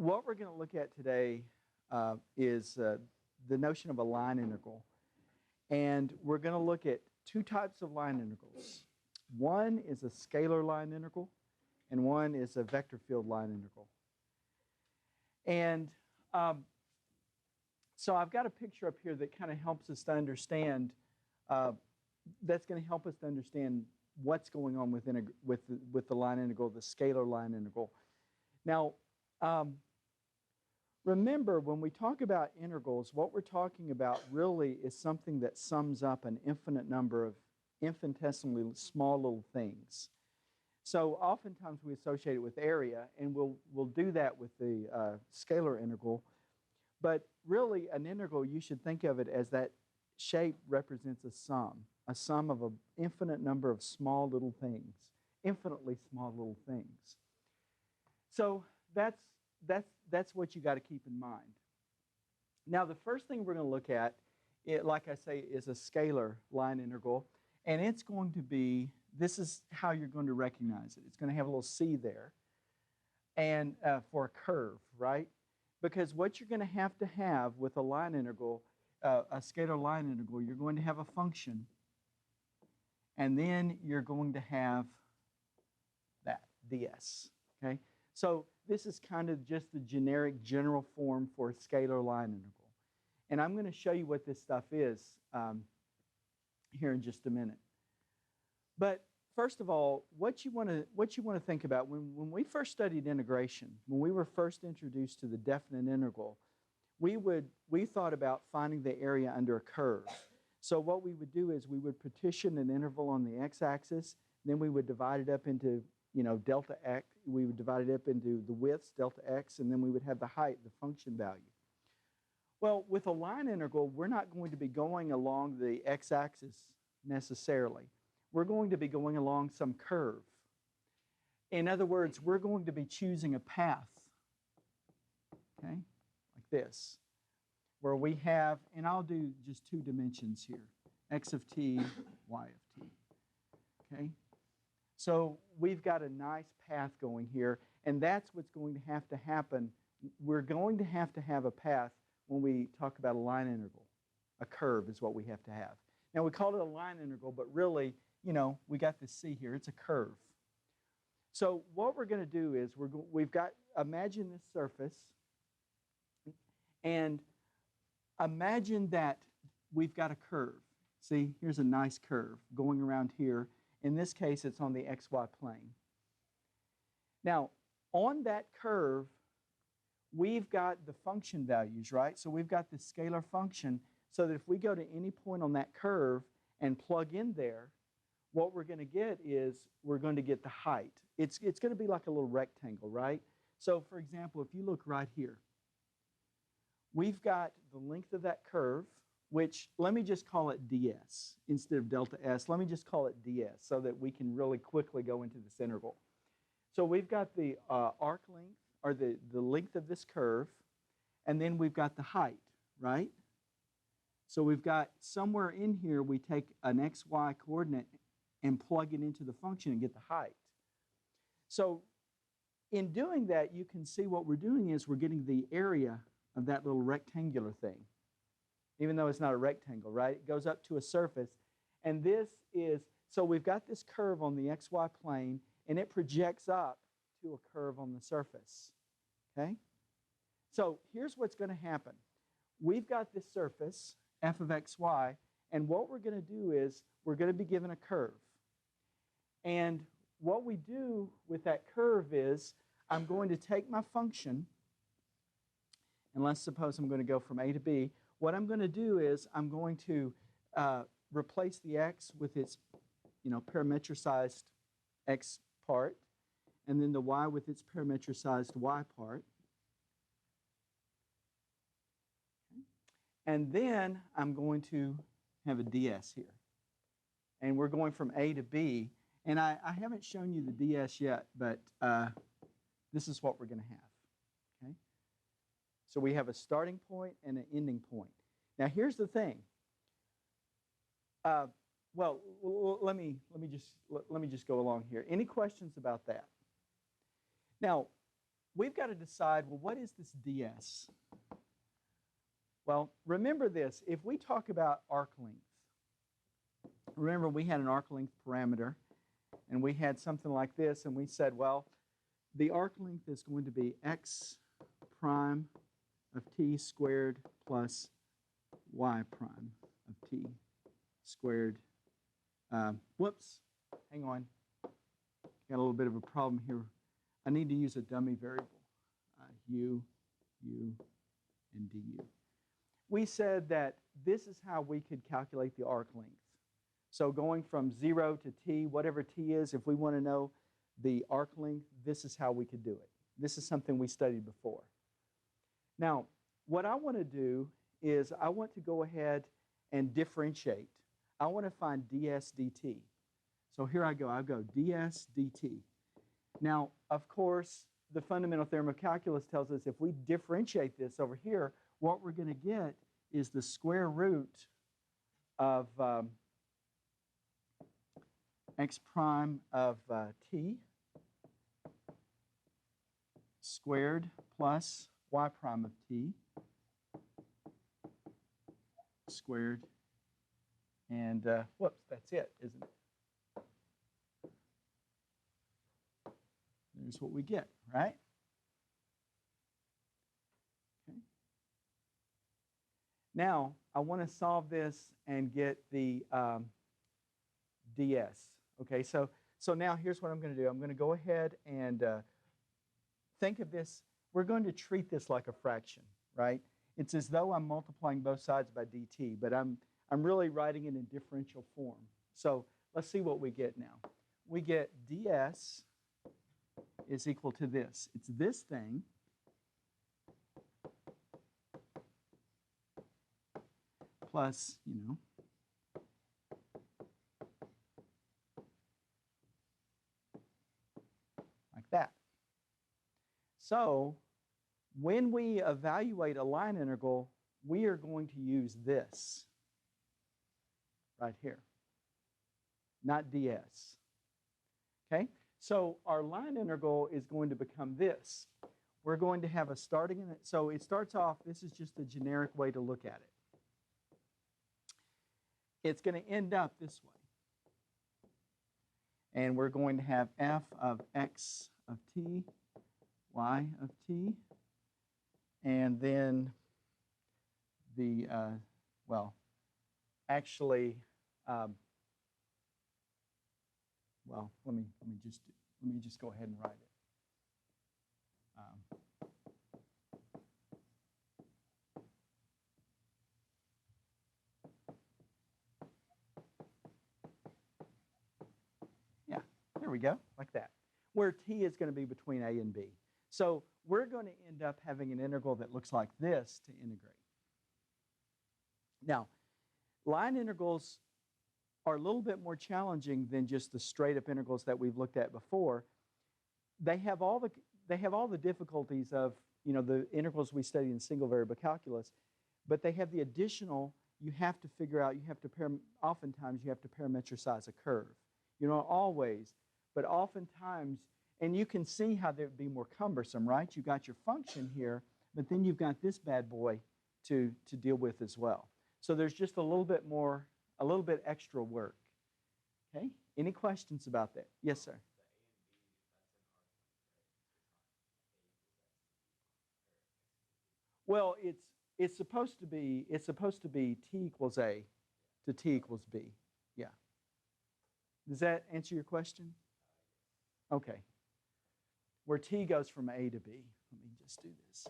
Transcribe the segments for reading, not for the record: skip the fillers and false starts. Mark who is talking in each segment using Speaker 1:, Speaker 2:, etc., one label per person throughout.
Speaker 1: What we're going to look at today is the notion of a line integral. And we're going to look at two types of line integrals. One is a scalar line integral, and one is a vector field line integral. And so I've got a picture up here that kind of helps us to understand, that's going to help us to understand what's going on with the line integral, the scalar line integral. Now, remember, when we talk about integrals, what we're talking about really is something that sums up an infinite number of infinitesimally small little things. So oftentimes we associate it with area, and we'll do that with the scalar integral. But really, an integral, you should think of it as that shape represents a sum of an infinite number of small little things, infinitely small little things. So that's what you got to keep in mind. Now, the first thing we're going to look at, like I say, is a scalar line integral. And it's going to be, this is how you're going to recognize it. It's going to have a little C there and for a curve, right? Because what you're going to have with a line integral, a scalar line integral, you're going to have a function. And then you're going to have that, ds, okay? So this is kind of just the generic general form for a scalar line integral. And I'm going to show you what this stuff is here in just a minute. But first of all, what you want to think about, when we first studied integration, when we were first introduced to the definite integral, we thought about finding the area under a curve. So what we would do is we would partition an interval on the x-axis, then we would divide it up into delta x, we would divide it up into the widths, delta x, and then we would have the height, the function value. Well, with a line integral, we're not going to be going along the x-axis necessarily. We're going to be going along some curve. In other words, we're going to be choosing a path, okay, like this, where we have, and I'll do just two dimensions here, x of t, y of t, okay? So we've got a nice path going here, and that's what's going to have to happen. We're going to have a path when we talk about a line integral. A curve is what we have to have. Now, we call it a line integral, but really, we got this C here. It's a curve. So what we're going to do is imagine this surface, and imagine that we've got a curve. See, here's a nice curve going around here. In this case, it's on the xy plane. Now, on that curve, we've got the function values, right? So we've got the scalar function, so that if we go to any point on that curve and plug in there, what we're going to get is we're going to get the height. It's going to be like a little rectangle, right? So, for example, if you look right here, we've got the length of that curve, which, let me just call it ds instead of delta s. Let me just call it ds so that we can really quickly go into this integral. So we've got the arc length, or the length of this curve, and then we've got the height, right? So we've got somewhere in here, we take an xy coordinate and plug it into the function and get the height. So in doing that, you can see what we're doing is we're getting the area of that little rectangular thing. Even though it's not a rectangle, right? It goes up to a surface. And this is, so we've got this curve on the xy plane, and it projects up to a curve on the surface. Okay? So here's what's going to happen. We've got this surface, f of xy, and what we're going to do is we're going to be given a curve. And what we do with that curve is I'm going to take my function, and let's suppose I'm going to go from A to B. What I'm going to do is I'm going to replace the x with its parametricized x part, and then the y with its parametricized y part. Okay. And then I'm going to have a ds here. And we're going from A to B. And I haven't shown you the ds yet, but this is what we're going to have. Okay? So we have a starting point and an ending point. Now here's the thing. Well, let me just go along here. Any questions about that? Now, we've got to decide, well, what is this ds? Well, remember this. If we talk about arc length, remember we had an arc length parameter, and we had something like this, and we said, well, the arc length is going to be x prime of t squared plus y prime of t squared. Whoops, hang on. Got a little bit of a problem here. I need to use a dummy variable, u, and du. We said that this is how we could calculate the arc length. So going from 0 to t, whatever t is, if we want to know the arc length, this is how we could do it. This is something we studied before. Now, what I want to do is I want to go ahead and differentiate. I want to find ds dt. So here I go. I go ds dt. Now, of course, the fundamental theorem of calculus tells us if we differentiate this over here, what we're going to get is the square root of x prime of t squared plus y prime of t squared. And whoops, that's it, isn't it? There's what we get, right? Okay. Now, I want to solve this and get the ds. Okay, so now here's what I'm going to do. I'm going to go ahead and think of this. We're going to treat this like a fraction, right? It's as though I'm multiplying both sides by dt, but I'm really writing it in differential form. So let's see what we get now. We get ds is equal to this. It's this thing plus, like that. So when we evaluate a line integral, we are going to use this right here, not ds. Okay? So our line integral is going to become this. We're going to have a starting, so it starts off, this is just a generic way to look at it. It's going to end up this way. And we're going to have f of x of t, y of t, and then the, well, actually, well, let me just go ahead and write it. Yeah, there we go, like that. Where t is going to be between a and b. So we're going to end up having an integral that looks like this to integrate. Now, line integrals are a little bit more challenging than just the straight-up integrals that we've looked at before. They have all the difficulties of the integrals we studied in single variable calculus, but they have the additional. You have to figure out. Oftentimes you have to parametricize a curve. Not always, but oftentimes, and you can see how they would be more cumbersome, right? You've got your function here, but then you've got this bad boy to deal with as well. So there's just a little bit extra work. Okay? Any questions about that? Yes, sir. Well, it's supposed to be t equals a to t equals b. Yeah. Does that answer your question? Okay. Where t goes from a to b. Let me just do this.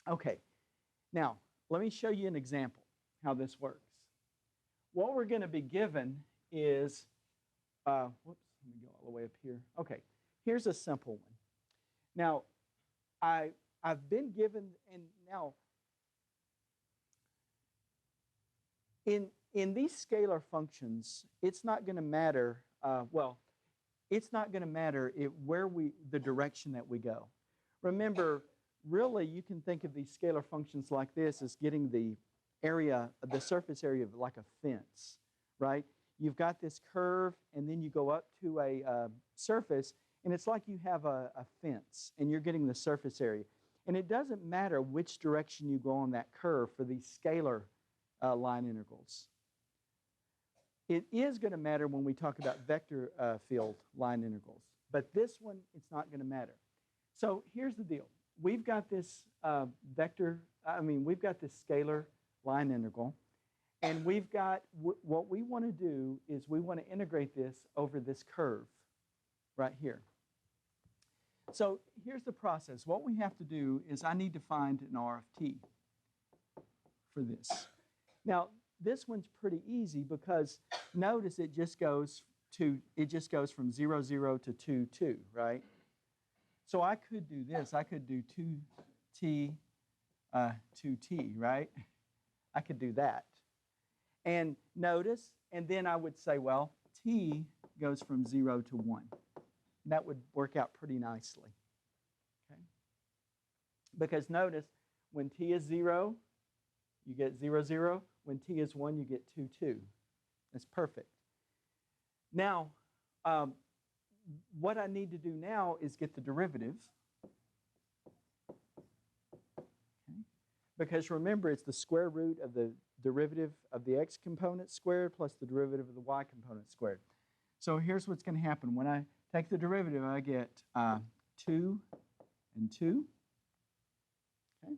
Speaker 1: Okay. Now, let me show you an example how this works. What we're going to be given is, whoops, let me go all the way up here. Okay, here's a simple one. Now, I've been given, and now, in these scalar functions, it's not going to matter, it's not going to matter the direction that we go. Remember, really, you can think of these scalar functions like this as getting the surface area of like a fence, right? you've got this curve, and then you go up to a surface, and it's like you have a fence, and you're getting the surface area. And it doesn't matter which direction you go on that curve for these scalar line integrals. It is going to matter when we talk about vector field line integrals. But this one, it's not going to matter. So here's the deal. We've got this we've got this scalar line integral. And we've got, what we want to do is we want to integrate this over this curve right here. So here's the process. What we have to do is I need to find an R of t for this. Now, this one's pretty easy because notice it just goes from 0, 0 to 2, 2, right? So I could do this. I could do 2t, 2t, right? I could do that. And notice, and then I would say, well, t goes from 0 to 1. And that would work out pretty nicely. Okay? Because notice, when t is 0, you get 0, 0. When t is 1, you get 2, 2. That's perfect. Now, what I need to do now is get the derivative. Okay? Because remember, it's the square root of the derivative of the x component squared plus the derivative of the y component squared. So here's what's going to happen. When I take the derivative, I get 2 and 2. Okay?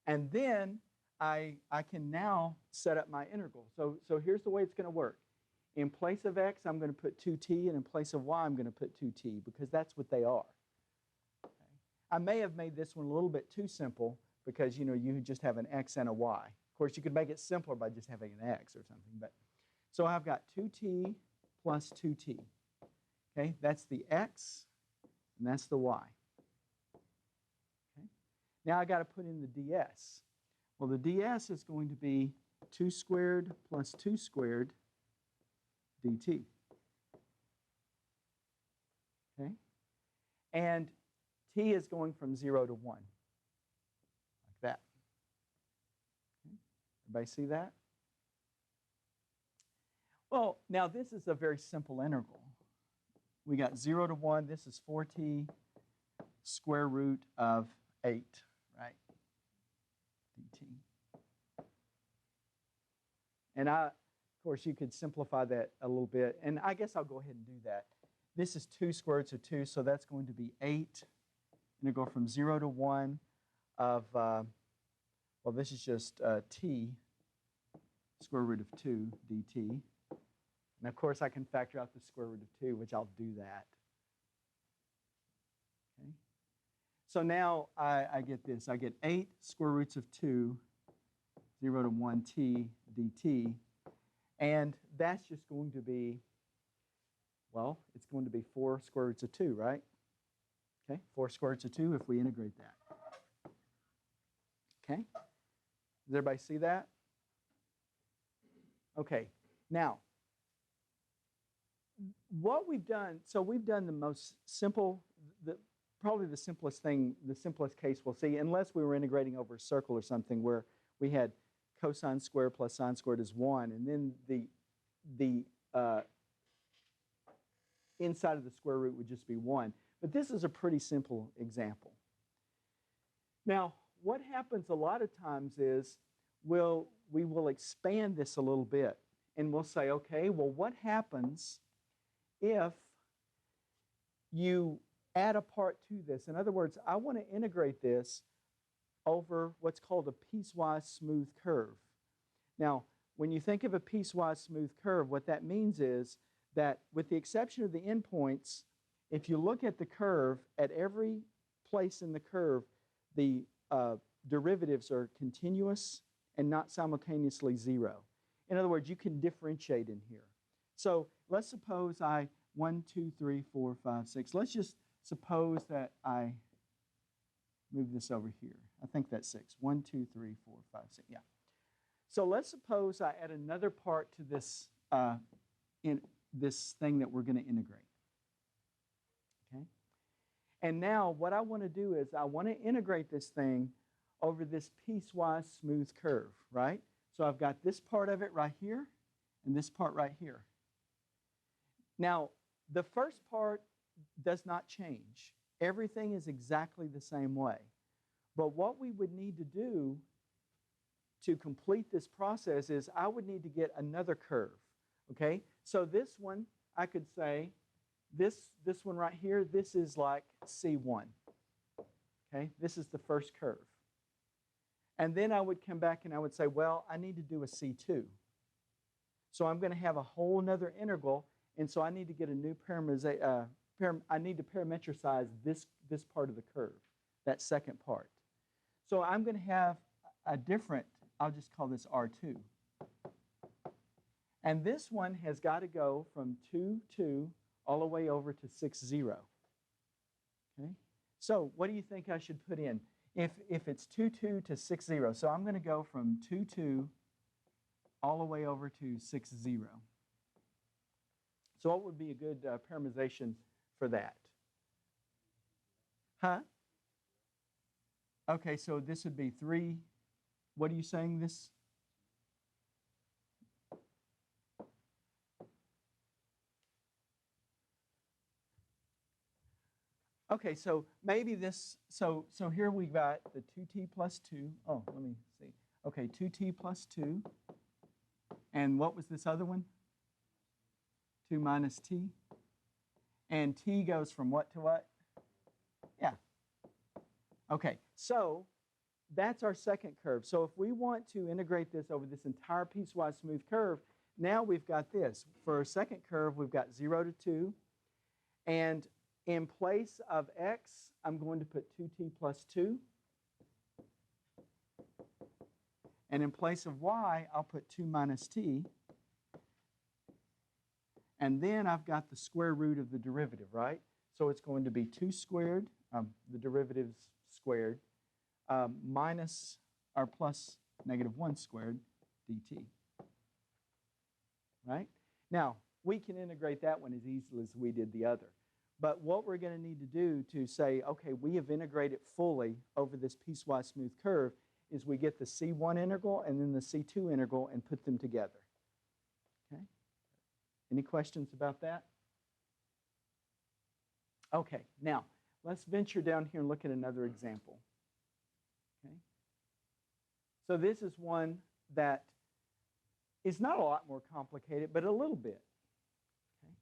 Speaker 1: And then I can now set up my integral. So here's the way it's going to work. In place of x, I'm going to put 2t, and in place of y, I'm going to put 2t, because that's what they are. Okay? I may have made this one a little bit too simple, because you just have an x and a y. Of course, you could make it simpler by just having an x or something. But so I've got 2t plus 2t. Okay, that's the x, and that's the y. Okay? Now I got to put in the ds. Well, the ds is going to be 2 squared plus 2 squared dt. Okay? And t is going from 0 to 1, like that. Okay? Everybody see that? Well, now this is a very simple integral. We got 0 to 1. This is 4t square root of 8, right? dt. And of course, you could simplify that a little bit. And I guess I'll go ahead and do that. This is 2 square roots of 2, so that's going to be 8. Integral from 0 to 1 of, well, this is just t square root of 2 dt. And of course, I can factor out the square root of 2, which I'll do that. Okay. So now I get this. I get 8 square roots of 2, 0 to 1t dt. And that's just going to be, well, it's going to be 4 square roots of 2, right? Okay, 4 square roots of 2 if we integrate that. Okay? Does everybody see that? Okay, now, what we've done, so we've done the most simple, probably the simplest thing, the simplest case we'll see, unless we were integrating over a circle or something where we had cosine squared plus sine squared is 1, and then the inside of the square root would just be 1. But this is a pretty simple example. Now, what happens a lot of times is we will expand this a little bit, and we'll say, okay, well, what happens if you add a part to this? In other words, I want to integrate this over what's called a piecewise smooth curve. Now, when you think of a piecewise smooth curve, what that means is that with the exception of the endpoints, if you look at the curve, at every place in the curve, the derivatives are continuous and not simultaneously 0. In other words, you can differentiate in here. So let's suppose 1, 2, 3, 4, 5, 6. Let's just suppose that I move this over here. I think that's 6. 1, 2, 3, 4, 5, 6. Yeah. So let's suppose I add another part to this, this thing that we're going to integrate. Okay? And now what I want to do is I want to integrate this thing over this piecewise smooth curve, right? So I've got this part of it right here, and this part right here. Now, the first part does not change. Everything is exactly the same way. But what we would need to do to complete this process is I would need to get another curve, okay? So this one, I could say, this one right here, this is like C1, okay? This is the first curve. And then I would come back and I would say, well, I need to do a C2. So I'm going to have a whole nother integral, and so I need to get a new I need to parametricize this part of the curve, that second part. So I'm going to have a different, I'll just call this R2. And this one has got to go from 2, 2, all the way over to 6, 0. Okay? So what do you think I should put in? If it's 2, 2 to 6, 0, so I'm going to go from 2, 2 all the way over to 6, 0. So what would be a good parameterization for that? Huh? Okay, so this would be 3. What are you saying this? Okay, so maybe this, so here we got the 2t plus 2. Oh, let me see. Okay, 2t plus 2. And what was this other one? 2 minus t. And t goes from what to what? Yeah. Okay, so that's our second curve. So if we want to integrate this over this entire piecewise smooth curve, now we've got this. For our second curve, we've got 0 to 2. And in place of x, I'm going to put 2t plus 2. And in place of y, I'll put 2 minus t. And then I've got the square root of the derivative, right? So it's going to be 2 squared, the derivative's squared, minus or plus negative 1 squared dt. Right? Now, we can integrate that one as easily as we did the other. But what we're going to need to do to say, okay, we have integrated fully over this piecewise smooth curve is we get the C1 integral and then the C2 integral and put them together. Okay? Any questions about that? Okay, now let's venture down here and look at another example. Okay? So this is one that is not a lot more complicated, but a little bit. Okay?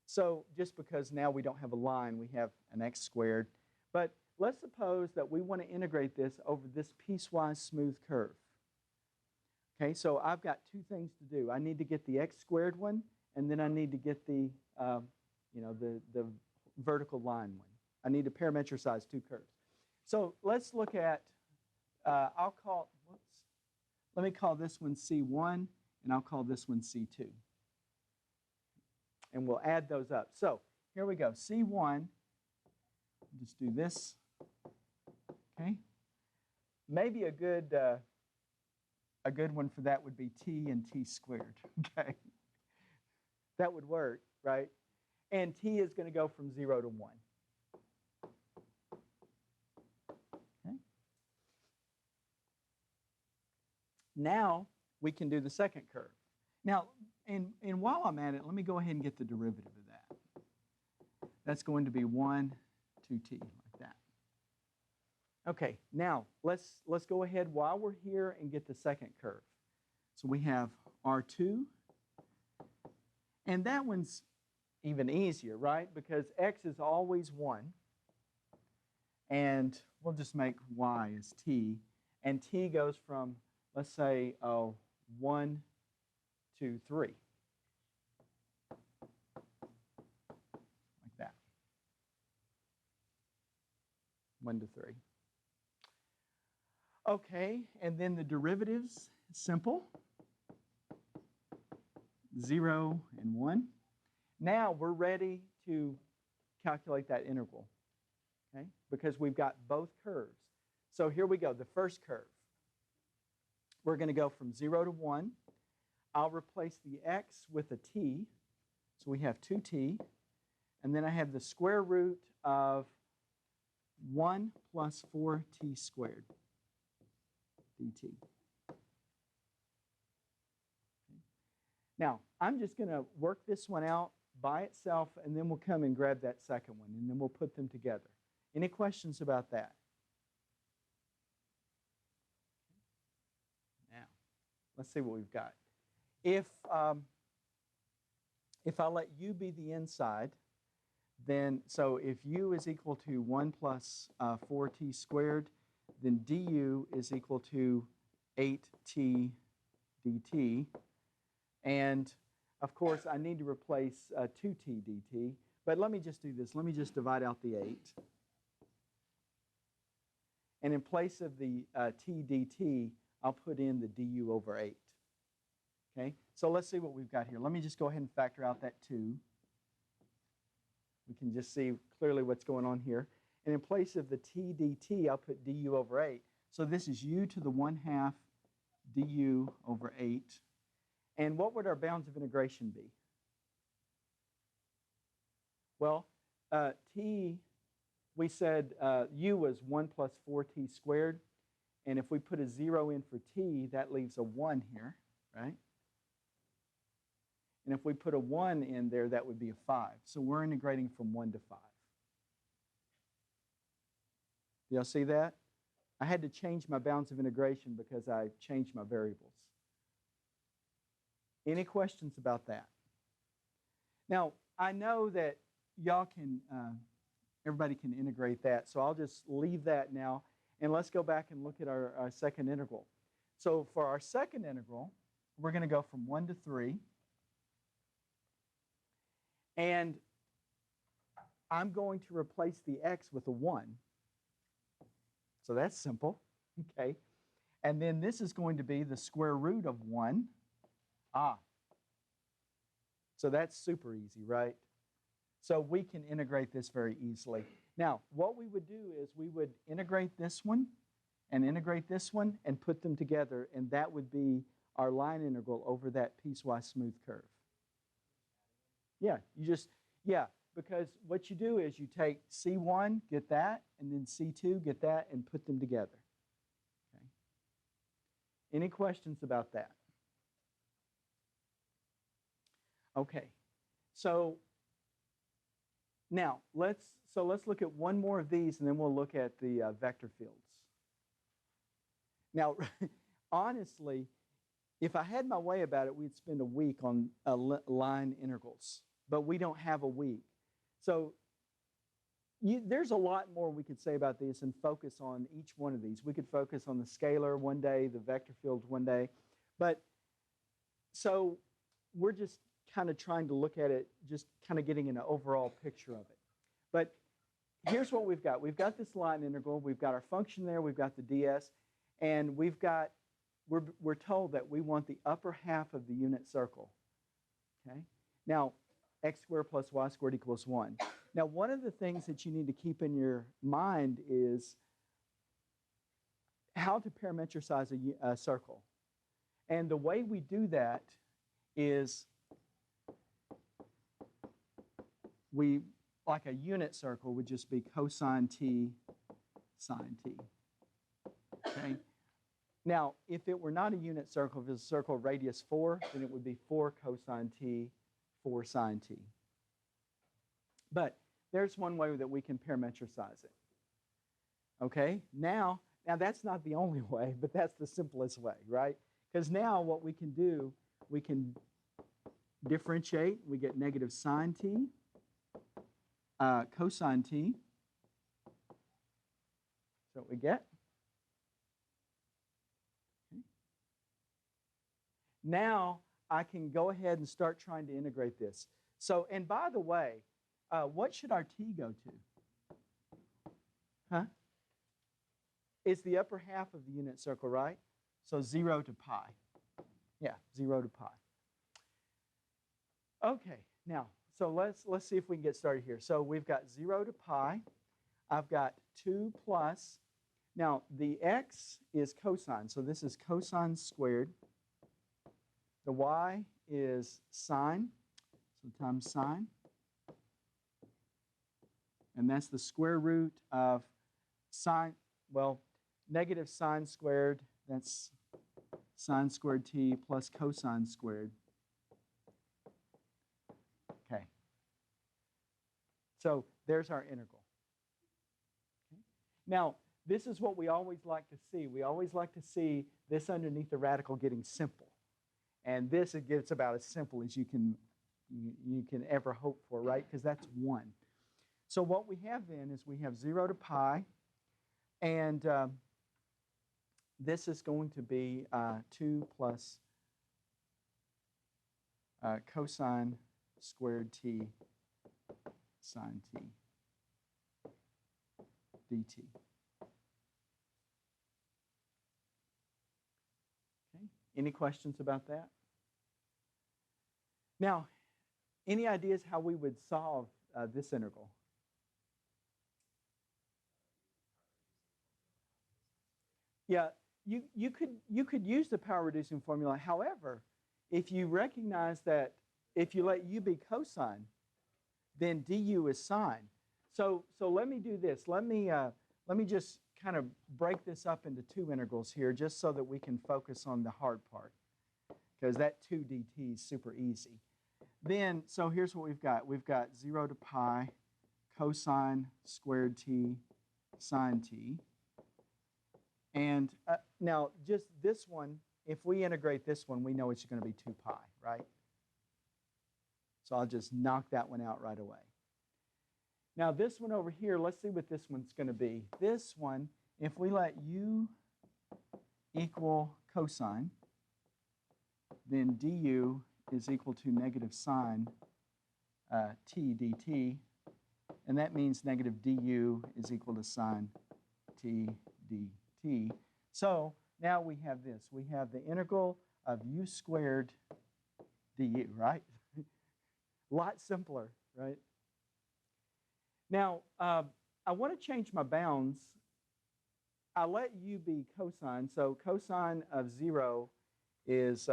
Speaker 1: So just because now we don't have a line, we have an x squared. But let's suppose that we want to integrate this over this piecewise smooth curve. Okay, so I've got two things to do. I need to get the x squared one, and then I need to get the, the vertical line one. I need to parametricize two curves. So let's look at, let me call this one C1, and I'll call this one C2. And we'll add those up. So here we go. C1, just do this. Okay. Maybe a good one for that would be t and t squared. Okay. That would work, right? And t is going to go from 0 to 1. Okay. Now we can do the second curve. Now, and while I'm at it, let me go ahead and get the derivative of that. That's going to be 1, 2t, like that. Okay, now let's go ahead while we're here and get the second curve. So we have R2, and that one's even easier, right? Because x is always 1, and we'll just make y as t, and t goes from, let's say, 1 to 3. Like that. 1 to 3. Okay, and then the derivatives, simple. 0 and 1. Now we're ready to calculate that integral, okay? Because we've got both curves. So here we go, the first curve. We're going to go from 0 to 1. I'll replace the x with a t, so we have 2t, and then I have the square root of 1 plus 4t squared dt. Okay. Now, I'm just going to work this one out by itself, and then we'll come and grab that second one, and then we'll put them together. Any questions about that? Now, let's see what we've got. If I let u be the inside, then, so if u is equal to 1 plus 4t squared, then du is equal to 8t dt. And, of course, I need to replace 2t dt. But let me just do this. Let me just divide out the 8. And in place of the t dt, I'll put in the du over 8. Okay? So let's see what we've got here. Let me just go ahead and factor out that 2. We can just see clearly what's going on here. And in place of the t dt, I'll put du over 8. So this is u to the 1/2 du over 8. And what would our bounds of integration be? Well, t, we said u was 1 plus 4t squared. And if we put a 0 in for t, that leaves a 1 here, right? And if we put a 1 in there, that would be a 5. So we're integrating from 1 to 5. Do y'all see that? I had to change my bounds of integration because I changed my variables. Any questions about that? Now, I know that y'all can, everybody can integrate that, so I'll just leave that now, and let's go back and look at our second integral. So for our second integral, we're going to go from 1 to 3. And I'm going to replace the x with a 1. So that's simple, okay? And then this is going to be the square root of 1. So that's super easy, right? So we can integrate this very easily. Now, what we would do is we would integrate this one and integrate this one and put them together, and that would be our line integral over that piecewise smooth curve. Yeah, because what you do is you take C1, get that, and then C2, get that, and put them together. Okay. Any questions about that? Okay, so now let's look at one more of these, and then we'll look at the vector fields. Now, honestly, if I had my way about it, we'd spend a week on line integrals. But we don't have a week. So there's a lot more we could say about this and focus on each one of these. We could focus on the scalar one day, the vector fields one day. But so we're just kind of trying to look at it, just kind of getting an overall picture of it. But here's what we've got. We've got this line integral. We've got our function there. We've got the ds. And we're told that we want the upper half of the unit circle. Okay? Now, x squared plus y squared equals 1. Now, one of the things that you need to keep in your mind is how to parametricize a circle. And the way we do that is like a unit circle would just be cosine t sine t. Okay? Now, if it were not a unit circle, if it was a circle radius 4, then it would be 4 cosine t, 4 sine t. But there's one way that we can parametricize it. Okay? Now that's not the only way, but that's the simplest way, right? Because now what we can do, we can differentiate. We get negative sine t, cosine t. So what we get. Okay. Now I can go ahead and start trying to integrate this. So, and by the way, what should our t go to? Huh? It's the upper half of the unit circle, right? So 0 to pi. Yeah, 0 to pi. Okay, now, so let's see if we can get started here. So we've got 0 to pi. I've got 2 plus. Now, the x is cosine, so this is cosine squared. The y is sine, so times sine. And that's the square root of sine, well, negative sine squared, that's sine squared t plus cosine squared So there's our integral. Okay. Now, this is what we always like to see. We always like to see this underneath the radical getting simple. And this, it gets about as simple as you can ever hope for, right? Because that's 1. So what we have then is we have 0 to pi, and this is going to be 2 plus cosine squared t sine t dt. Okay. Any questions about that? Now, any ideas how we would solve this integral? Yeah, you could use the power reducing formula. However, if you recognize that if you let u be cosine, then du is sine. So let me do this. Let me just kind of break this up into 2 integrals here, just so that we can focus on the hard part, because that 2 dt is super easy. Then, so here's what we've got. We've got 0 to pi cosine squared t sine t. And now, just this one, if we integrate this one, we know it's going to be 2 pi, right? So I'll just knock that one out right away. Now, this one over here, let's see what this one's going to be. This one, if we let u equal cosine, then du is equal to negative sine t dt, and that means negative du is equal to sine t dt. So now we have this. We have the integral of u squared du, right? A lot simpler, right? Now, I want to change my bounds. I let u be cosine, so cosine of 0 is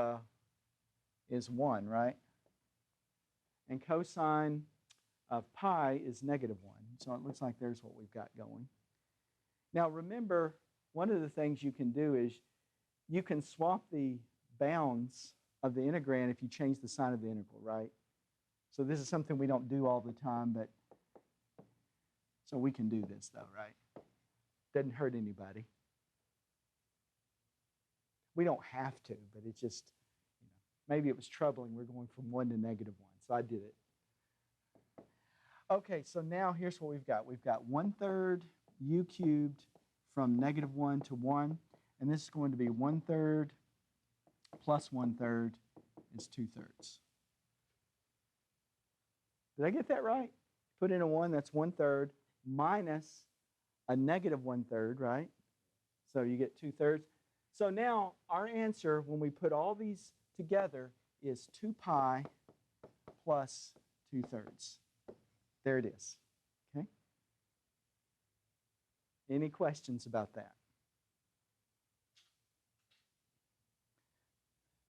Speaker 1: 1, right? And cosine of pi is negative 1. So it looks like there's what we've got going. Now remember, one of the things you can do is you can swap the bounds of the integrand if you change the sign of the integral, right? So this is something we don't do all the time, but so we can do this though, right? Doesn't hurt anybody. We don't have to, but it's just, maybe it was troubling. We're going from 1 to negative 1, so I did it. Okay, so now here's what we've got. We've got 1/3 u cubed from negative 1 to 1, and this is going to be 1/3 plus 1/3 is 2/3. Did I get that right? Put in a 1, that's 1/3 minus a negative 1/3, right? So you get 2/3. So now our answer, when we put all these together, is 2 pi plus 2/3. There it is. Okay? Any questions about that?